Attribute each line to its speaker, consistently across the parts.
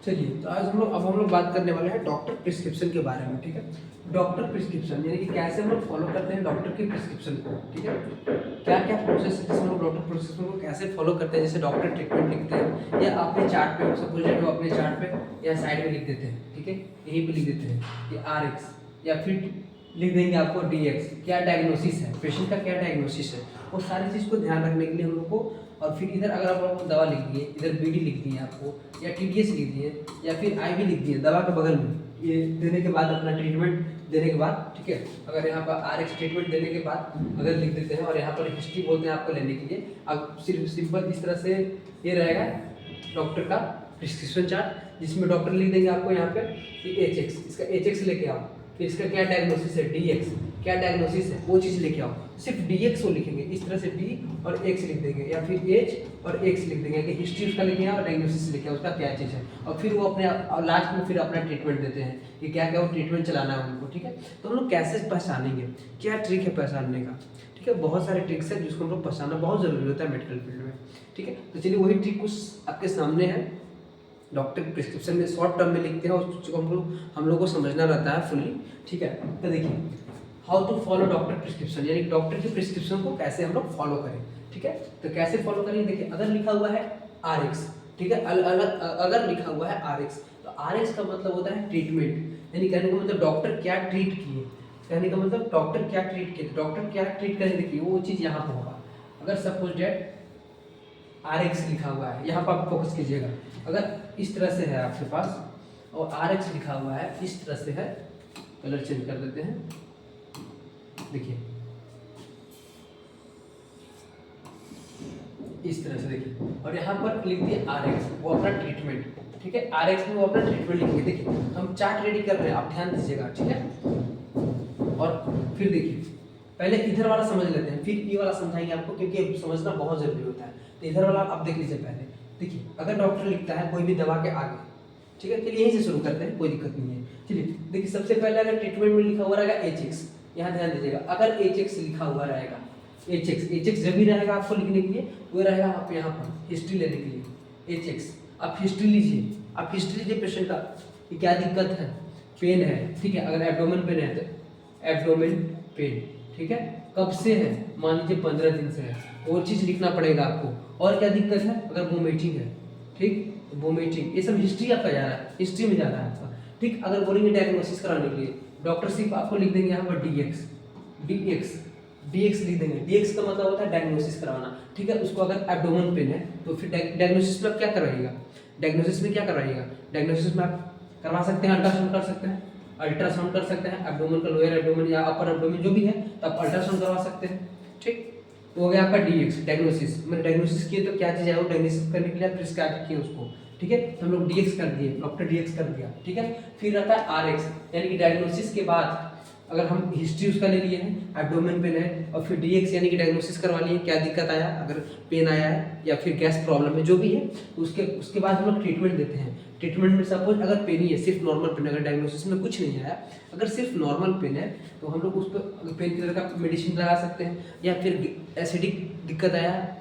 Speaker 1: चलिए, तो आज हम लोग बात करने वाले हैं डॉक्टर प्रिस्क्रिप्शन के बारे में। ठीक है, डॉक्टर प्रिस्क्रिप्शन यानी कि कैसे हम लोग फॉलो करते हैं डॉक्टर की प्रिस्क्रिप्शन को। ठीक है, क्या क्या प्रोसेस है जिसमें हम लोग डॉक्टर प्रिस्क्रिप्शन को कैसे फॉलो करते हैं। जैसे डॉक्टर ट्रीटमेंट लिखते हैं या अपने चार्ट पे, सपोज वो अपने चार्ट पे या साइड में लिख देते हैं। ठीक है, यहीं पे लिख देते हैं कि RX, या फिर लिख देंगे आपको DX, क्या डायग्नोसिस है, पेशेंट का क्या डायग्नोसिस है, वो सारी चीज़ को ध्यान रखने के लिए हम लोग को। और फिर इधर अगर आप लोगों को दवा लिख दी है, इधर BD लिख दी है आपको, या TDS लिख दी है, या फिर IV लिख दी है दवा के बगल में, ये देने के बाद अपना ट्रीटमेंट देने के बाद। ठीक है, अगर यहाँ पर RX ट्रीटमेंट देने के बाद अगर लिख देते हैं और यहाँ पर हिस्ट्री बोलते हैं आपको लेने के लिए, अब सिर्फ सिंपल इस तरह से ये रहेगा डॉक्टर का प्रिस्क्रिप्शन चार्ट, जिसमें डॉक्टर लिख देंगे आपको यहाँ पे कि HX, इसका HX लेके आओ, फिर इसका क्या डायग्नोसिस है, DX क्या डायग्नोसिस है वो चीज़ लेके आओ। सिर्फ DX को लिखेंगे इस तरह से, D और X लिख देंगे, या फिर H और X लिख देंगे कि हिस्ट्री उसका लिखे और डायग्नोसिस लिखे उसका क्या चीज़ है। और फिर वो अपने लास्ट में फिर अपना ट्रीटमेंट देते हैं कि क्या क्या वो ट्रीटमेंट चलाना है उनको। ठीक है, तो हम लोग कैसे पहचानेंगे, क्या ट्रिक है पहचानने का। ठीक है, बहुत सारे ट्रिक्स है जिसको हम लोग पहचानना बहुत ज़रूरी होता है मेडिकल फील्ड में। ठीक है, तो चलिए वही ट्रिक कुछ आपके सामने है। डॉक्टर प्रिस्क्रिप्शन में शॉर्ट टर्म में लिखते हैं, उसको हम लोग को समझना रहता है फुल्ली। ठीक है, तो देखिए how to follow doctor prescription, यानी डॉक्टर की प्रिस्क्रिप्शन को कैसे हम लोग फॉलो करें। ठीक है, तो कैसे फॉलो करेंगे, देखिए अगर लिखा हुआ है RX, ठीक है, अगर लिखा हुआ है RX, तो RX का मतलब होता है ट्रीटमेंट, यानी कहने का मतलब डॉक्टर क्या ट्रीट किए, कहने का मतलब डॉक्टर क्या ट्रीट किए, डॉक्टर क्या ट्रीट करें, देखिए वो चीज़ यहाँ पर होगा। अगर सपोज डेट RX लिखा हुआ है, यहाँ पर आप फोकस कीजिएगा, अगर इस तरह से है आपके पास और RX लिखा हुआ है इस तरह से है, कलर चेंज कर देते हैं, देखिए इस तरह से देखिए, और यहाँ पर लिख दिए RX, वो अपना ट्रीटमेंट। ठीक है, RX में वो अपना ट्रीटमेंट लिखेंगे। देखिए हम चार्ट रेडी कर रहे हैं, आप ध्यान दीजिएगा। ठीक है, और फिर देखिए पहले इधर वाला समझ लेते हैं, फिर ये वाला समझाएंगे आपको, क्योंकि समझना बहुत जरूरी होता है। तो इधर वाला आप देख लीजिए पहले। देखिए अगर डॉक्टर लिखता है कोई भी दवा के आगे, ठीक है, चलिए यहीं से शुरू करते हैं, कोई दिक्कत नहीं है। चलिए देखिए सबसे पहले अगर ट्रीटमेंट में लिखा हुआ रहेगा HX, यहाँ ध्यान दीजिएगा, अगर HX लिखा हुआ रहेगा, HX जब भी रहेगा आपको लिखने के लिए, वो रहेगा आप यहाँ पर हिस्ट्री लेने के लिए HX, आप हिस्ट्री लीजिए, आप हिस्ट्री लीजिए पेशेंट का कि क्या दिक्कत है, पेन है। ठीक है, अगर एब्डोमेन पेन है तो एब्डोमेन पेन, ठीक है, कब से है, मान लीजिए 15 दिन से है, वो चीज़ लिखना पड़ेगा आपको। और क्या दिक्कत है, अगर वोमिटिंग है, ठीक, तो वोमिटिंग, ये सब हिस्ट्री आपका जा रहा है, हिस्ट्री में जा रहा है आपका। ठीक, अगर बोलेंगे डायग्नोसिस कराने के लिए, डॉक्टर सिर्फ आपको लिख देंगे यहाँ पर DX लिख देंगे। DX का मतलब होता है डायग्नोसिस कराना। ठीक है, उसको अगर एब्डोमेन पेन है तो फिर डायग्नोसिस में आप क्या करवाइएगा, डायग्नोसिस में क्या करवाइएगा, डायग्नोसिस में आप करवा सकते हैं अल्ट्रासाउंड कर सकते हैं, अल्ट्रासाउंड कर सकते हैं, एब्डोमेन का लोअर एब्डोमेन या अपर एब्डोमेन जो भी है, तो आप अल्ट्रासाउंड करवा सकते हैं। ठीक, तो हो गया आपका DX डायग्नोसिस। मैंने डायग्नोसिस किए तो क्या चीज़ है, वो डायग्नोसिस करने के लिए प्रिस्क्राइब किए उसको। ठीक है, तो हम लोग DX कर दिए, डॉक्टर DX कर दिया। ठीक है, फिर रहता है RX, यानी कि डायग्नोसिस के बाद अगर हम हिस्ट्री उसका ले लिए हैं, एब्डोमेन पेन है, और फिर DX यानी कि डायग्नोसिस करवा लिए क्या दिक्कत आया, अगर पेन आया है या फिर गैस प्रॉब्लम है जो भी है, उसके बाद हम लोग ट्रीटमेंट देते हैं। ट्रीटमेंट में सपोज अगर पेन ही है, सिर्फ नॉर्मल पेन, अगर डायग्नोसिस में कुछ नहीं आया, अगर सिर्फ नॉर्मल पेन है, तो हम लोग उस पर पेन किलर का मेडिसिन लगा सकते हैं। या फिर एसिडिक दिक्कत आया,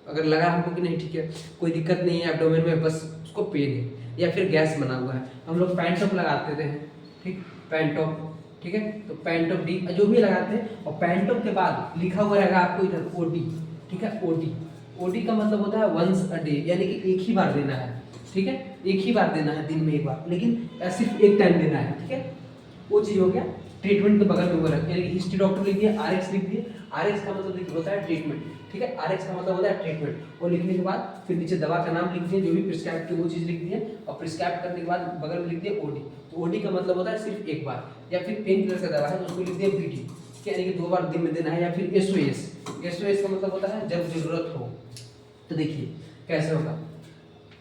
Speaker 1: अगर लगा हमको कि नहीं ठीक है कोई दिक्कत नहीं है एब्डोमेन में, बस उसको पेन है, या फिर गैस बना हुआ है, हम लोग पैंटॉप लगाते हैं। ठीक, पैंटॉप, ठीक है, तो पैंटॉप D जो भी लगाते हैं, और पैंटॉप के बाद लिखा हुआ रहेगा आपको इधर OD। ठीक है, OD का मतलब होता है वंस अ डे, यानी कि एक ही बार देना है। ठीक है, एक ही बार देना है, दिन में एक बार, लेकिन सिर्फ एक टाइम देना है। ठीक है, वो चीज़ हो गया। ट्रीटमेंट के बगल में वो रखें, यानी कि हिस्ट्री डॉक्टर लिख दिए, RX लिख दिए। RX का मतलब देखिए होता है ट्रीटमेंट। ठीक है, RX का मतलब होता है ट्रीटमेंट। वो लिखने के बाद फिर नीचे दवा का नाम लिख दिए, जो भी प्रिस्क्राइब की वो चीज़ लिख दिए, और प्रिस्क्राइब करने के बाद बगल में लिख दिए OD। तो OD का मतलब होता है सिर्फ एक बार, या फिर पेन किलर का दवा है तो उसको लिख दिया BD, यानी कि 2 बार दिन में देना है। या फिर SOS का मतलब होता है जब जरूरत हो। तो देखिए कैसे होगा,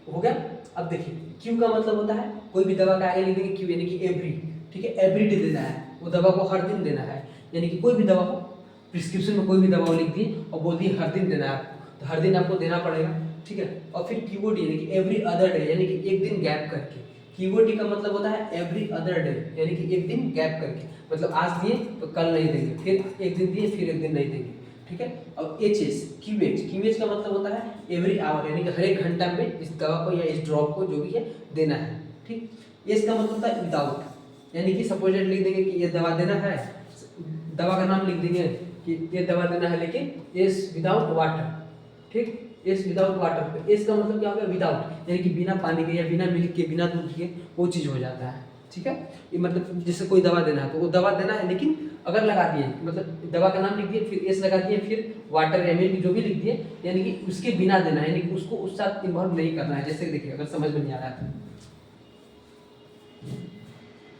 Speaker 1: हो गया। अब देखिए Q का मतलब होता है कोई भी दवा का आगे लिख देंगे Q, यानी कि एवरी। ठीक है, एवरीडे देना है, वो दवा को हर दिन देना है, यानी कि कोई भी दवा को प्रिस्क्रिप्शन में कोई भी दवा लिख दिए और बोल दिए हर दिन देना है आपको, तो हर दिन आपको देना पड़ेगा। ठीक है, और फिर QOD यानी कि एवरी अदर डे, यानी कि एक दिन गैप करके। QOD का मतलब होता है एवरी अदर डे, यानी कि एक दिन गैप करके, मतलब आज दिए तो कल नहीं देंगे, फिर एक दिन दिए फिर एक दिन नहीं देंगे। ठीक है। और QH का मतलब होता है एवरी आवर, यानी कि हर एक घंटा में इस दवा को या इस ड्रॉप को जो भी है देना है, ठीक। एस का मतलब होता है विदाउट, यानी कि सपोज लिख देंगे कि ये दवा देना है, दवा का नाम लिख देंगे कि ये दवा देना है, लेकिन एस विदाउट वाटर, ठीक। एस विदाउट वाटर, एस का मतलब क्या होगा विदाउट, यानी कि बिना पानी के या बिना मिल्क के बिना दूध के वो चीज़ हो जाता है, ठीक है। ये मतलब जैसे कोई दवा देना है तो वो दवा देना है, लेकिन अगर लगा दिए मतलब दवा का नाम लिख दिए, फिर एस लगा दिए, फिर वाटर या मिल्क जो भी लिख दिए, यानी कि उसके बिना देना है, यानी कि उसको उस साथ इन्वॉल्व नहीं करना है। जैसे देखिए अगर समझ में नहीं आ रहा है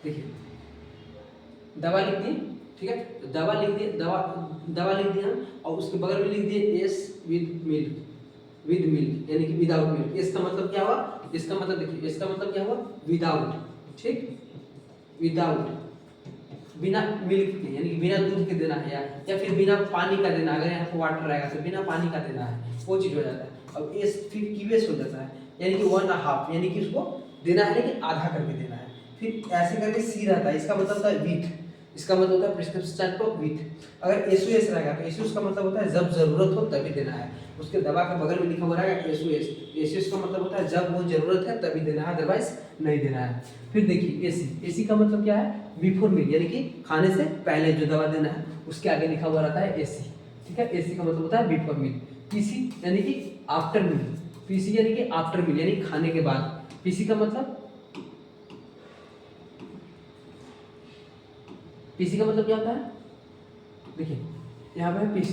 Speaker 1: देखिए दवा लिख दिए, ठीक है, तो दवा लिख दिए, दवा लिख दिया और उसके बगल में लिख दिए एस विद मिल्क यानी कि विदाउट मिल्क। इसका मतलब क्या हुआ, इसका मतलब देखिए इसका मतलब क्या हुआ विदाउट, ठीक, विदाउट बिना मिल्क के यानी कि बिना दूध के देना है, या फिर बिना पानी का देना, अगर यहाँ पर वाटर रहेगा तो बिना पानी का देना है, वो चीज़ हो जाता है। अब एस फिर QS हो जाता है, यानी कि 1/2, यानी कि उसको देना है लेकिन आधा करके देना है। फिर ऐसे करके सी रहता है, इसका मतलब होता है विथ, इसका मतलब होता है प्रिस्क्रिप्शन चार्ट पर विथ। अगर SOS रहेगा तो SOS का मतलब होता है जब जरूरत हो तभी देना है, उसके दवा के बगल में लिखा हुआ रहेगा SOS का मतलब होता है जब वो जरूरत है तभी देना है, अदरवाइज नहीं देना है। फिर देखिए AC का मतलब क्या है बिफोर मील, यानी कि खाने से पहले जो दवा देना है उसके आगे लिखा हुआ रहता है AC, ठीक है। AC का मतलब होता है बिफोर मील। PC यानी कि आफ्टर मील, PC यानी कि आफ्टर मील यानी खाने के बाद। PC का मतलब क्या होता है, देखिए यहाँ पे है PC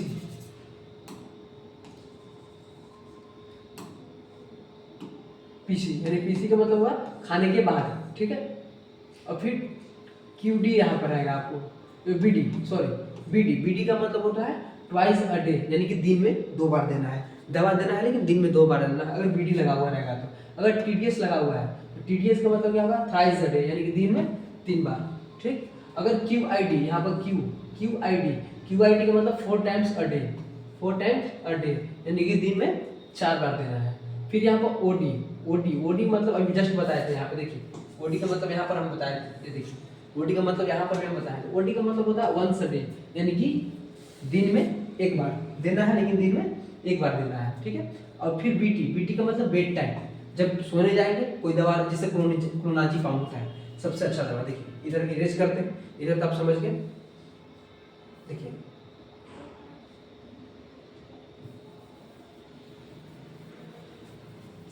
Speaker 1: यानी PC का मतलब हुआ खाने के बाद, ठीक है। और फिर QD यहाँ पर आएगा आपको, BD का मतलब होता है ट्वाइस अ डे, यानी कि दिन में 2 बार देना है, दवा देना है लेकिन दिन में 2 बार देना है, अगर BD लगा हुआ रहेगा तो। अगर TDS लगा हुआ है तो TDS का मतलब क्या होगा थ्राइस अ डे, यानी कि दिन में 3 बार, ठीक। अगर QID यहाँ पर QID का मतलब 4 टाइम्स अ डे, यानी कि दिन में 4 बार देना है। फिर यहाँ पर OD मतलब अभी जस्ट बताए थे, यहाँ पे देखिए OD का मतलब यहाँ पर हम बताए थे, देखिए OD का मतलब यहाँ पर हम बताए थे। OD का मतलब होता है वंस अ डे, यानी कि दिन में 1 बार देना है, लेकिन दिन में 1 बार देना है, ठीक है। और फिर BT का मतलब बेड टाइम, जब सोने जाएंगे कोई दवा, जैसे क्लोनाजीपाम होता है सबसे अच्छा दवा। देखिए इधर इरेज करते हैं, इधर तब समझ गए, देखिए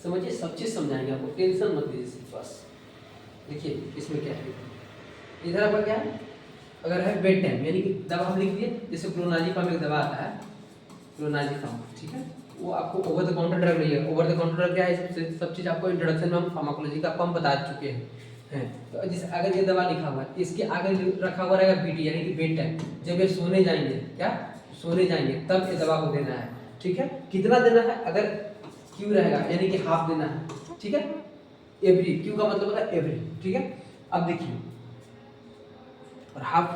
Speaker 1: समझिए सब चीज समझाएंगे आपको, टेंशन मत लीजिए बस। देखिए इसमें क्या है, इधर आपका क्या है, अगर है बेड टाइम यानी कि दवा हम लिख दिए, जैसे क्लोनाजीपाम एक दवा आता है क्लोनाजीपाम, ठीक है, वो आपको ओवर द काउंटर ड्रग नहीं है। ओवर द काउंटर ड्रग क्या है, सब चीज़ आपको इंट्रोडक्शन में हम फार्माकोलॉजी का आपको हम बता चुके हैं। तो जिस अगर ये दवा लिखा हुआ है, इसके आगे रखा हुआ रहेगा BT यानी कि बेड टाइम, जब ये सोने जाएंगे, क्या सोने जाएंगे तब ये दवा को देना है, ठीक है। कितना देना है, अगर Q रहेगा यानी कि हाफ देना है, ठीक है। एवरी, Q का मतलब होता है एवरी, ठीक है। अब देखिए और हाफ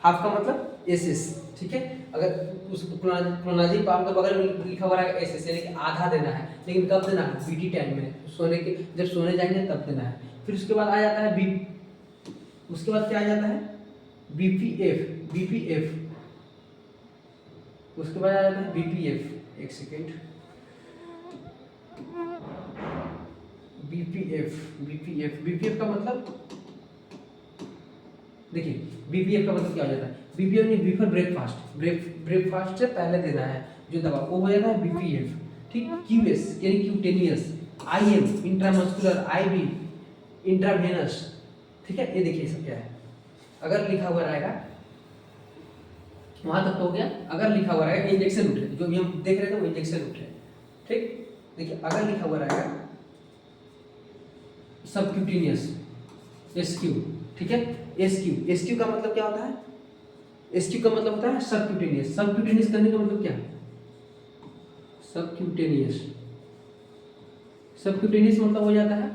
Speaker 1: का मतलब SS, ठीक है। अगर उस क्लोनाजीपाम के बगल में लिखा हुआ रहेगा SS, यानी कि आधा देना है, लेकिन कब देना है BT टाइम में, सोने के जब सोने जाएंगे तब देना है। फिर उसके बाद आ जाता है उसके बाद क्या आ जाता है BPF, उसके बाद आ जाता है BPF, एक सेकेंड, BPF का मतलब देखिए BPF का मतलब क्या हो जाता है, BPF नहीं बिफोर ब्रेकफास्ट से पहले देना है जो दवा, वो हो जाता है BPF, ठीक। QS यानी cutaneous, IM intramuscular, IB intravenous, ठीक है। ये देखिए सब क्या है, अगर लिखा हुआ रहेगा वहां तक तो हो गया। अगर लिखा हुआ रहेगा इंजेक्शन रूट है, जो भी हम देख रहे थे वो इंजेक्शन रूट है, ठीक। देखिए अगर लिखा हुआ रहेगा सबक्यूटेनियस SQ, ठीक है। SQ का मतलब क्या होता है, SQ का मतलब होता है सबक्यूटेनियस करने का मतलब क्या है, सबक्यूटेनियस मतलब हो जाता है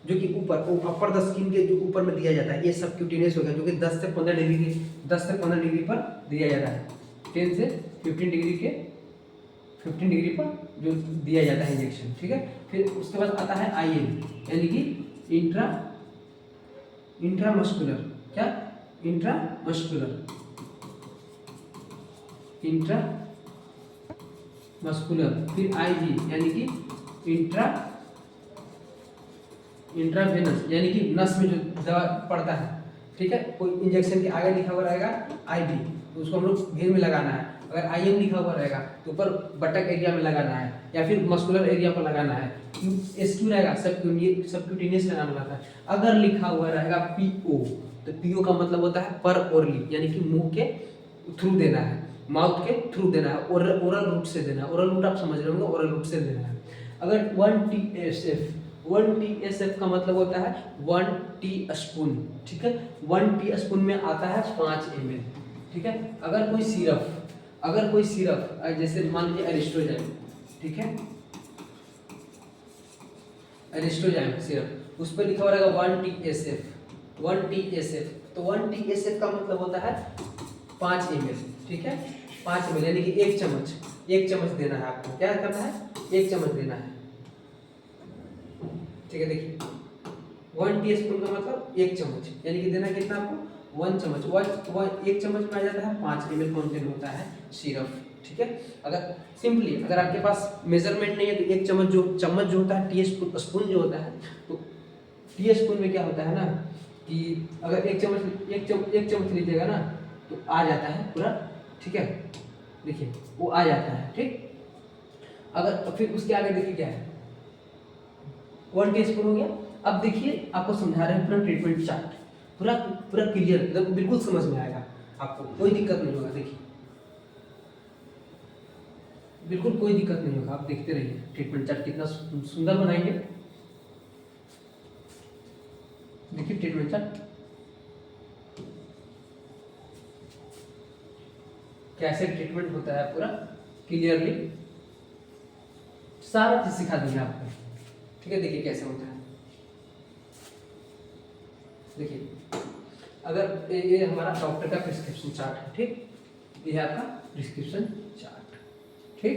Speaker 1: जो कि ऊपर अपर द स्किन के जो ऊपर में दिया जाता है, ये सबक्यूटेनियस हो गया, जो कि 10 से 15 डिग्री पर दिया जाता है, 10 से 15 डिग्री पर जो दिया जाता है इंजेक्शन, ठीक है। फिर उसके बाद आता है IM यानी कि इंट्रामस्कुलर, क्या इंट्रामस्कुलर मस्कुलर, फिर आईवी यानी कि इंट्रावेनस यानी कि नस में जो दवा पड़ता है, ठीक है। कोई इंजेक्शन के आगे लिखा हुआ रहेगा आईवी, तो उसको हम लोग भेन में लगाना है। अगर आईएम लिखा हुआ रहेगा तो ऊपर बटक एरिया में लगाना है या फिर मस्कुलर एरिया पर लगाना है। एसक्यू रहेगा सबक्यूटेनियस लगाना रहता है। अगर लिखा हुआ रहेगा पीओ, तो पीओ का मतलब होता है पर ओरली, यानी कि मुंह के थ्रू देना है, माउथ के थ्रू देना है, ओरल रूट से देना है। ओरल रूट आप समझ रहे होंगे, ओरल रूट से देना है। अगर 1 TSF का मतलब होता है 1 टी स्पून, ठीक है। 1 टी स्पून में आता है 5 ml, ठीक है। अगर कोई सिरप जैसे मान लीजिए एरिस्ट्रोजाइम, ठीक है, एरिस्ट्रोजाइम सिरप, उस पर लिखा हुआ रहेगा 1 TSF, तो 1 TSF का मतलब होता है 5 ml, ठीक है। 5 ml यानी कि 1 चम्मच देना है आपको। क्या करना है? 1 चम्मच देना है, ठीक है। देखिए 1 टीस्पून का मतलब 1 चम्मच, यानी कि देना कितना आपको? 1 चम्मच। 1 चम्मच में आ जाता है 5 ml कंटेंट होता है सिरप, ठीक है। अगर सिंपली अगर आपके पास मेजरमेंट नहीं है तो 1 चम्मच जो होता है, स्पून जो होता है, तो टी स्पून में क्या होता है ना कि अगर 1 चम्मच लीजिएगा ना तो आ जाता है पूरा, ठीक है। देखिए वो आ जाता है, ठीक। अगर फिर उसके आगे देखिए क्या है, 1 टीस्पून हो गया। अब देखिए आपको समझा रहे हैं पूरा ट्रीटमेंट चार्ट, पूरा क्लियर, एकदम बिल्कुल समझ में आएगा आपको, कोई दिक्कत नहीं होगा। देखिए बिल्कुल कोई दिक्कत नहीं होगा, आप देखते रहिए ट्रीटमेंट चार्ट कितना सुंदर बनाएंगे। देखिए ट्रीटमेंट चार्ट कैसे ट्रीटमेंट होता है, पूरा क्लियरली सारा चीज सिखा देंगे आपको, ठीक है। देखिए कैसे होता है, देखिए अगर ये हमारा डॉक्टर का प्रिस्क्रिप्शन चार्ट है, ठीक, ये है आपका प्रिस्क्रिप्शन चार्ट, ठीक,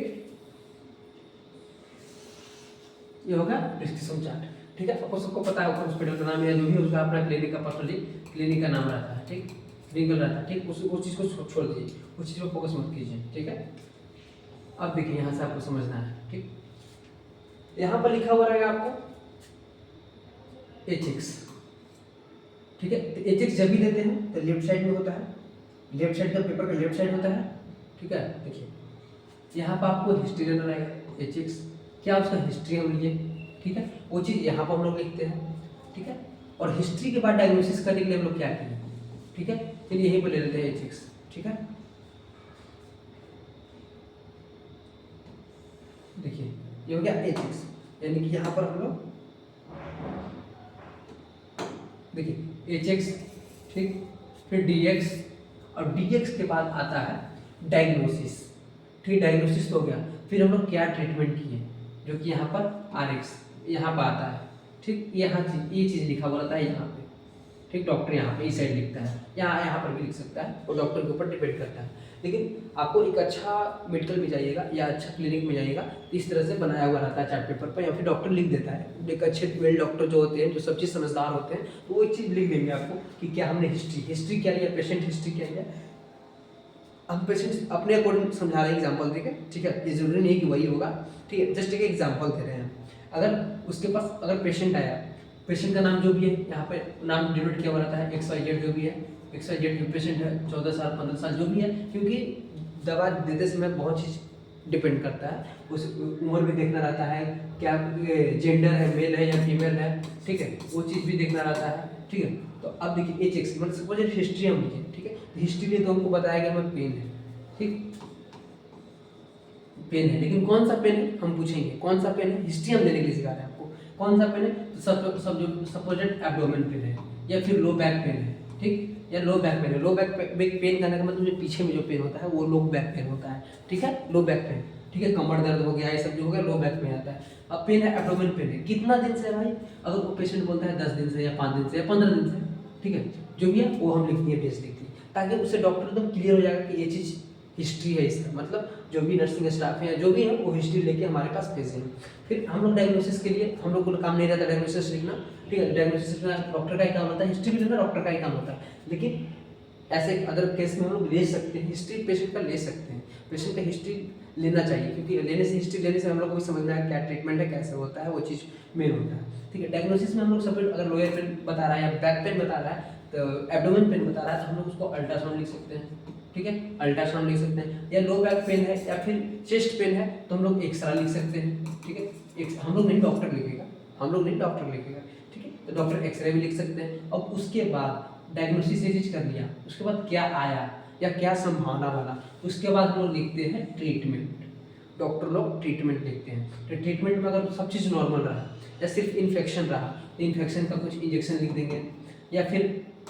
Speaker 1: ये होगा प्रिस्क्रिप्शन चार्ट, ठीक है। आपको सबको पता है हॉस्पिटल का नाम या जो भी उसका अपना क्लिनिक का पर्सनली क्लिनिक का नाम रहता है, ठीक, क्लिनिकल रहता है, ठीक। उस चीज़ को छोड़ दीजिए, उस चीज़ पर फोकस मत कीजिए, ठीक है। अब देखिए यहाँ से आपको समझना है, ठीक। यहाँ पर लिखा हुआ रहेगा आपको एथिक्स, ठीक है। तो एथिक्स जब भी लेते हैं तो लेफ्ट साइड में होता है, लेफ्ट साइड का पेपर का लेफ्ट साइड होता है, ठीक है। देखिए यहाँ पर आपको हिस्ट्री लेना रहेगा, एथिक्स क्या उसका हिस्ट्री हम लिए, ठीक है, वो चीज़ यहाँ पर हम लोग लिखते हैं, ठीक है। और हिस्ट्री के बाद डायग्नोसिस करने के लिए हम लोग क्या किए, ठीक है। चलिए यहीं पर ले लेते हैं एथिक्स, ठीक है। देखिए ये हो गया एथिक्स, यानी कि यहाँ पर हम लोग देखिए एचएक्स, ठीक, फिर डीएक्स, और डीएक्स के बाद आता है डायग्नोसिस, ठीक। डायग्नोसिस तो हो गया, फिर हम लोग क्या ट्रीटमेंट किए, जो कि यहाँ पर आरएक्स यहाँ पर आता है, ठीक। यहाँ ये चीज़ लिखा हुआ रहता है यहाँ पे, ठीक। डॉक्टर यहाँ पे इस साइड लिखता है, यहाँ पर भी लिख सकता है, वो डॉक्टर के ऊपर डिपेंड करता है। लेकिन आपको एक अच्छा मेडिकल में जाइएगा या अच्छा क्लिनिक में जाइएगा, इस तरह से बनाया हुआ रहता है चार्ट पेपर पर, या फिर डॉक्टर लिख देता है। एक अच्छे वेल डॉक्टर जो होते हैं, जो सब चीज़ समझदार होते हैं, तो वो एक चीज़ लिख देंगे आपको कि क्या हमने हिस्ट्री क्या है, पेशेंट हिस्ट्री क्या है। हम पेशेंट अपने अकॉर्डिंग समझा रहे हैं, एग्जाम्पल देके, ठीक है। ये जरूरी नहीं कि वही होगा, ठीक है, जस्ट एक एग्जाम्पल दे रहे हैं। अगर उसके पास अगर पेशेंट आया, पेशेंट का नाम जो भी है यहाँ पे नाम डिनोट किया हुआ रहता है, XYZ जो भी है, XYZ जो पेशेंट है, 14 साल 15 साल जो भी है, क्योंकि दवा देते समय बहुत चीज़ डिपेंड करता है, उस उम्र भी देखना रहता है, क्या जेंडर है, मेल है या फीमेल है, ठीक है, वो चीज़ भी देखना रहता है, ठीक है। तो अब देखिए एचएक्स मतलब सपोज हिस्ट्री हम लिखे, ठीक है। तो हिस्ट्री में तो हमको बताया कि हमें पेन है, ठीक, पेन है, लेकिन कौन सा पेन है हम पूछेंगे, कौन सा पेन है, हिस्ट्री हम देने के लिए सिखा रहे हैं आपको, कौन सा पेन है। तो सब जो सपोजेड एब्डोमेन पेन है या फिर लो बैक पेन है, ठीक, या लो बैक पेन है। लो बैक पेन करने का मतलब जो पीछे में जो पेन होता है वो लो बैक पेन होता है, ठीक है, लो बैक पेन, ठीक है। कमर दर्द हो गया, ये सब जो हो गया लो बैक पेन आता है। अब पेन है एब्डोमेन पेन है, कितना दिन से है भाई, अगर वो पेशेंट बोलता है 10 दिन से या 5 दिन से या 15 दिन से, ठीक है, जो भी है वो हम लिख दिए, डेज लिख दिए, ताकि उससे डॉक्टर एकदम क्लियर हो जाएगा कि ये चीज़ हिस्ट्री है इसका, मतलब जो भी नर्सिंग स्टाफ है या जो भी है वो हिस्ट्री लेके हमारे पास भेजेंगे। फिर हम लोग डायग्नोसिस के लिए हम लोग को काम नहीं रहता डायग्नोसिस लिखना, ठीक है। डायग्नोसिस लिखना डॉक्टर का ही काम होता है, हिस्ट्री भी लिखना डॉक्टर का ही काम होता है, लेकिन ऐसे अदर केस में हम लोग ले सकते हैं, हिस्ट्री पेशेंट का ले सकते हैं, पेशेंट का हिस्ट्री लेना चाहिए, क्योंकि हिस्ट्री लेने से हम लोग को भी समझ में आया क्या ट्रीटमेंट है, कैसे होता है, वो चीज़ मेन होता है। ठीक है, डायग्नोसिस में हम लोग सब अगर लोअर पेन बता रहा है या बैक पेन बता रहा है, तो एब्डोमेन पेन बता रहा है, तो हम लोग उसको अल्ट्रासाउंड लिख सकते हैं। ठीक है, अल्ट्रासाउंड लिख सकते हैं, या लो बैक पेन है या फिर चेस्ट पेन है तो हम लोग एक्सरा लिख सकते हैं। ठीक है, हम लोग नहीं, डॉक्टर लिखेगा, हम लोग नहीं, डॉक्टर लिखेगा। ठीक है, तो डॉक्टर एक्सरे भी लिख सकते हैं। अब उसके बाद डायग्नोसिस ये चीज़ कर लिया, उसके बाद क्या आया या क्या संभावना बना, उसके बाद हम लोग लिखते हैं ट्रीटमेंट। डॉक्टर लोग ट्रीटमेंट लिखते हैं, तो ट्रीटमेंट में अगर सब चीज़ नॉर्मल रहा या सिर्फ इन्फेक्शन रहा तो इन्फेक्शन का कुछ इंजेक्शन लिख देंगे या फिर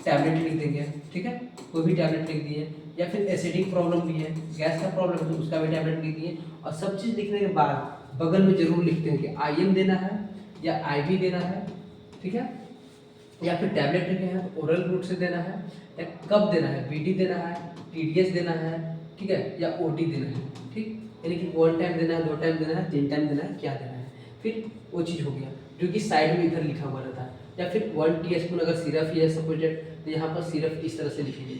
Speaker 1: टैबलेट लिख देंगे। ठीक है, कोई भी टैबलेट लिख दिए, या फिर एसिडिक प्रॉब्लम भी है, गैस का प्रॉब्लम है तो उसका भी टैबलेट लिख दिए। और सब चीज़ लिखने के बाद बगल में जरूर लिखते हैं कि आईएम देना है या आईवी देना है। ठीक है, या फिर टैबलेट लेके हैं तो ओरल रूट से देना है, या कब देना है, बीडी देना है, टीडीएस देना है, ठीक है, या ओटी देना है। ठीक, यानी कि 1 टाइम देना है, 2 टाइम देना है, 3 टाइम देना है, क्या देना है, फिर वो चीज़ हो गया जो कि साइड में इधर लिखा हुआ रहता है। या फिर 1 टीस्पून अगर सिरप ही है सपोजेड, तो यहाँ पर सिरप इस तरह से लिखेंगे,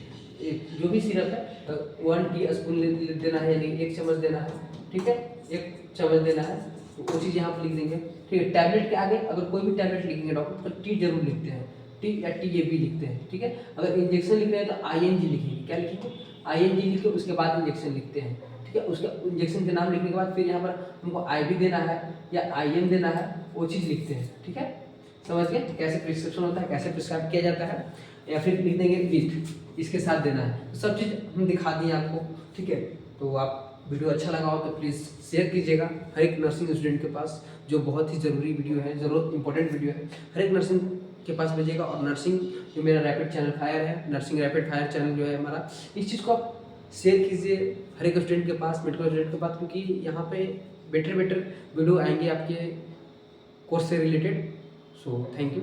Speaker 1: जो भी सिरप है 1 टीस्पून देना है, यानी 1 चम्मच देना है। ठीक है, 1 चम्मच देना है, तो वो चीज़ यहाँ पर लिख देंगे। ठीक है, टैबलेट के आगे अगर कोई भी टैबलेट लिखेंगे डॉक्टर तो टी जरूर लिखते हैं, टी या टी ए बी लिखते हैं। ठीक है, अगर इंजेक्शन लिख रहे हैं तो ING लिखेंगे, क्या लिखेंगे, ING लिख के उसके बाद इंजेक्शन लिखते हैं। ठीक है, उसका इंजेक्शन के नाम लिखने के बाद फिर यहाँ पर हमको IV देना है या IM देना है, वो चीज़ लिखते हैं। ठीक है, समझ गए कैसे प्रिस्क्रिप्शन होता है, कैसे प्रिस्क्राइब किया जाता है, या फिर लिख देंगे विथ, इसके साथ देना है। तो सब चीज़ हम दिखा दिए आपको। ठीक है, तो आप वीडियो अच्छा लगा हो तो प्लीज़ शेयर कीजिएगा हर एक नर्सिंग स्टूडेंट के पास, जो बहुत ही ज़रूरी वीडियो है, ज़रूरत इंपॉर्टेंट वीडियो है, हर एक नर्सिंग के पास भेजिएगा। और नर्सिंग जो मेरा रैपिड चैनल फायर है, नर्सिंग रैपिड फायर चैनल जो है हमारा, इस चीज़ को आप शेयर कीजिए हर एक स्टूडेंट के पास, मेडिकल स्टूडेंट के पास, क्योंकि यहाँ पे बेटर वीडियो आएंगे आपके कोर्स से रिलेटेड। So thank you.